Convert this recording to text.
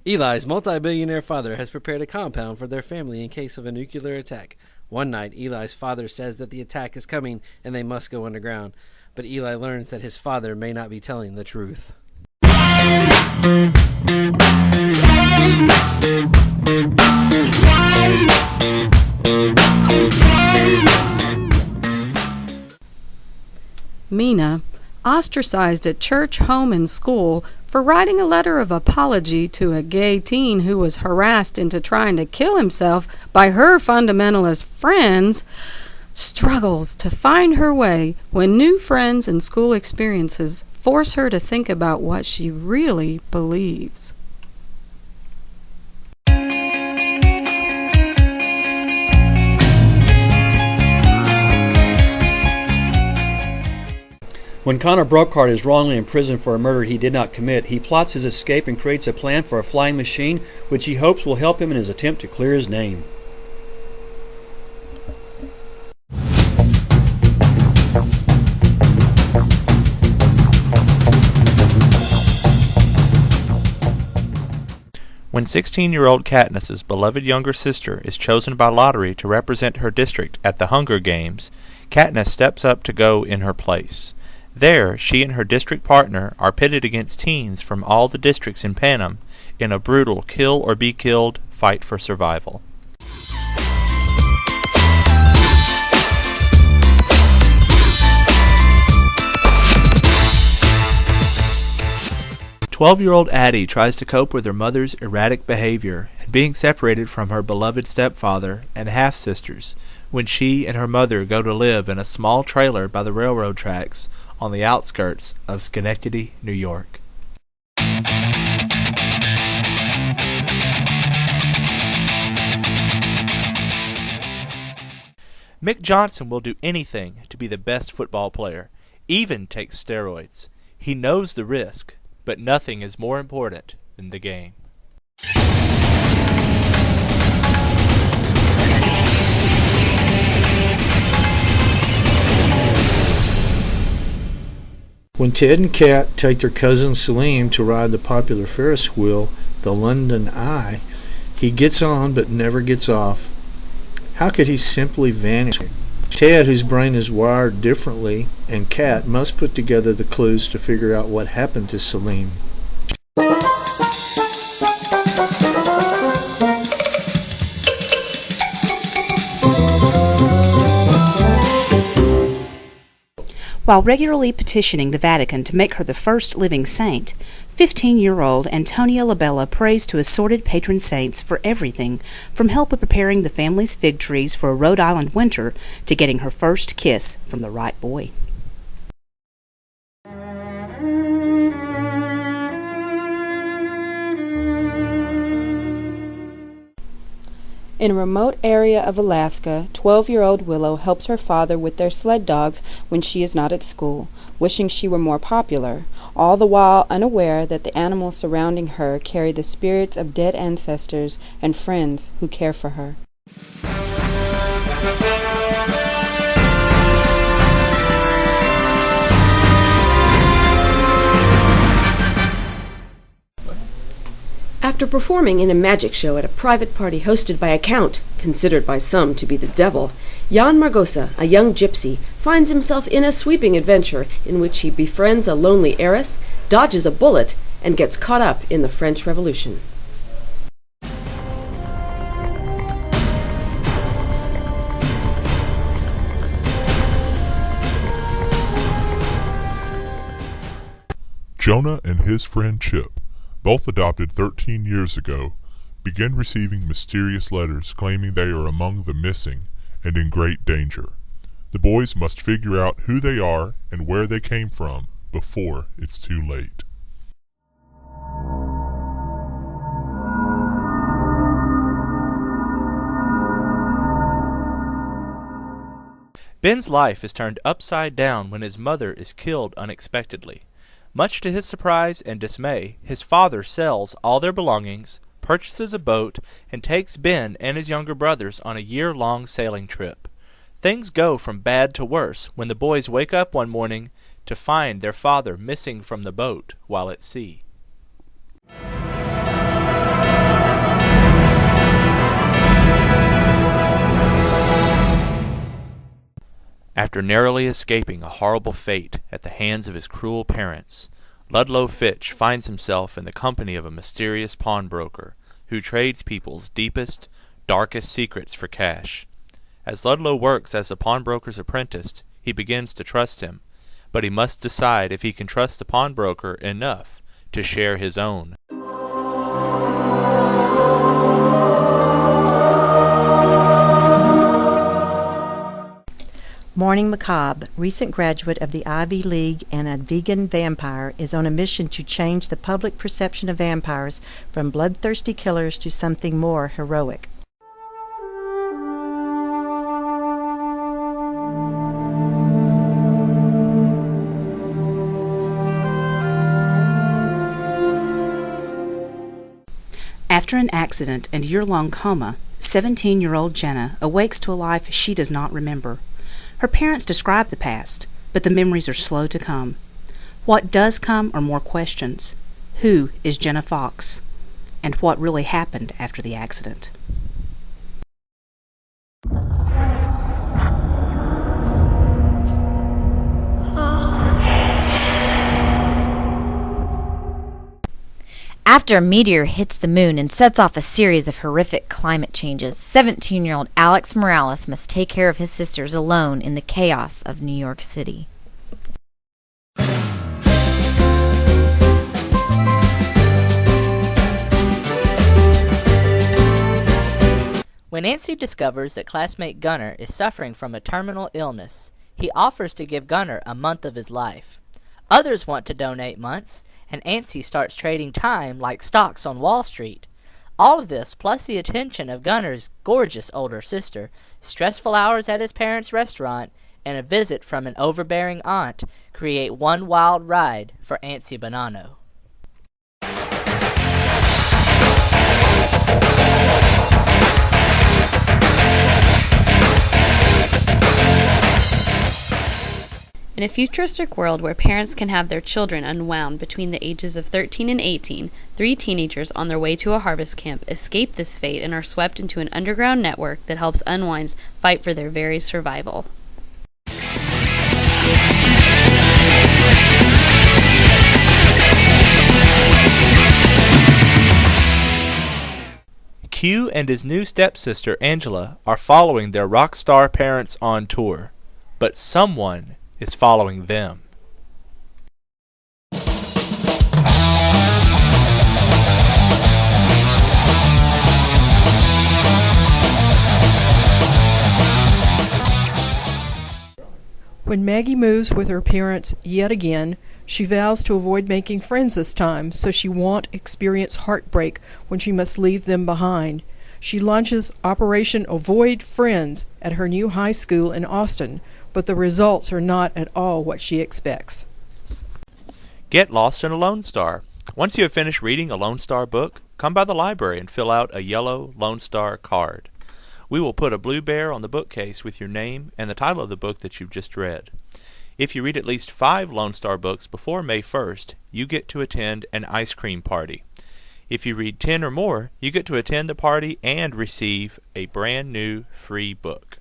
Eli's multi-billionaire father has prepared a compound for their family in case of a nuclear attack. One night, Eli's father says that the attack is coming and they must go underground. But Eli learns that his father may not be telling the truth. Mina, ostracized at church, home, and school for writing a letter of apology to a gay teen who was harassed into trying to kill himself by her fundamentalist friends, struggles to find her way when new friends and school experiences force her to think about what she really believes. When Connor Brockhart is wrongly imprisoned for a murder he did not commit, he plots his escape and creates a plan for a flying machine which he hopes will help him in his attempt to clear his name. When 16-year-old Katniss's beloved younger sister is chosen by lottery to represent her district at the Hunger Games, Katniss steps up to go in her place. There, she and her district partner are pitted against teens from all the districts in Panem in a brutal kill-or-be-killed fight for survival. "12-year-old Addie tries to cope with her mother's erratic behavior and being separated from her beloved stepfather and half-sisters when she and her mother go to live in a small trailer by the railroad tracks on the outskirts of Schenectady, New York. Mick Johnson will do anything to be the best football player, even take steroids. He knows the risk, but nothing is more important than the game. When Ted and Kat take their cousin Salim to ride the popular Ferris wheel, the London Eye, he gets on but never gets off. How could he simply vanish? Ted, whose brain is wired differently, and Kat must put together the clues to figure out what happened to Salim. While regularly petitioning the Vatican to make her the first living saint, 15-year-old Antonia Labella prays to assorted patron saints for everything from help with preparing the family's fig trees for a Rhode Island winter to getting her first kiss from the right boy. In a remote area of Alaska, 12-year-old Willow helps her father with their sled dogs when she is not at school, wishing she were more popular, all the while unaware that the animals surrounding her carry the spirits of dead ancestors and friends who care for her. After performing in a magic show at a private party hosted by a count, considered by some to be the devil, Jan Margosa, a young gypsy, finds himself in a sweeping adventure in which he befriends a lonely heiress, dodges a bullet, and gets caught up in the French Revolution. Jonah and his friend Chip, both adopted 13 years ago, begin receiving mysterious letters claiming they are among the missing and in great danger. The boys must figure out who they are and where they came from before it's too late. Ben's life is turned upside down when his mother is killed unexpectedly. Much to his surprise and dismay, his father sells all their belongings, purchases a boat, and takes Ben and his younger brothers on a year-long sailing trip. Things go from bad to worse when the boys wake up one morning to find their father missing from the boat while at sea. After narrowly escaping a horrible fate at the hands of his cruel parents, Ludlow Fitch finds himself in the company of a mysterious pawnbroker who trades people's deepest, darkest secrets for cash. As Ludlow works as a pawnbroker's apprentice, he begins to trust him, but he must decide if he can trust the pawnbroker enough to share his own. Morning Macabre, recent graduate of the Ivy League and a vegan vampire, is on a mission to change the public perception of vampires from bloodthirsty killers to something more heroic. After an accident and year-long coma, 17-year-old Jenna awakes to a life she does not remember. Her parents describe the past, but the memories are slow to come. What does come are more questions. Who is Jenna Fox? And what really happened after the accident? After a meteor hits the moon and sets off a series of horrific climate changes, 17-year-old Alex Morales must take care of his sisters alone in the chaos of New York City. When Nancy discovers that classmate Gunnar is suffering from a terminal illness, he offers to give Gunnar a month of his life. Others want to donate months, and Nancy starts trading time like stocks on Wall Street. All of this, plus the attention of Gunnar's gorgeous older sister, stressful hours at his parents' restaurant, and a visit from an overbearing aunt, create one wild ride for Nancy Bonanno. In a futuristic world where parents can have their children unwound between the ages of 13 and 18, 3 teenagers on their way to a harvest camp escape this fate and are swept into an underground network that helps unwinds fight for their very survival. Q and his new stepsister Angela are following their rock star parents on tour, but someone is following them. When Maggie moves with her parents yet again, she vows to avoid making friends this time, so she won't experience heartbreak when she must leave them behind. She launches Operation Avoid Friends at her new high school in Austin, but the results are not at all what she expects. Get lost in a Lone Star. Once you have finished reading a Lone Star book, come by the library and fill out a yellow Lone Star card. We will put a blue bear on the bookcase with your name and the title of the book that you've just read. If you read at least 5 Lone Star books before May 1st, you get to attend an ice cream party. If you read 10 or more, you get to attend the party and receive a brand new free book.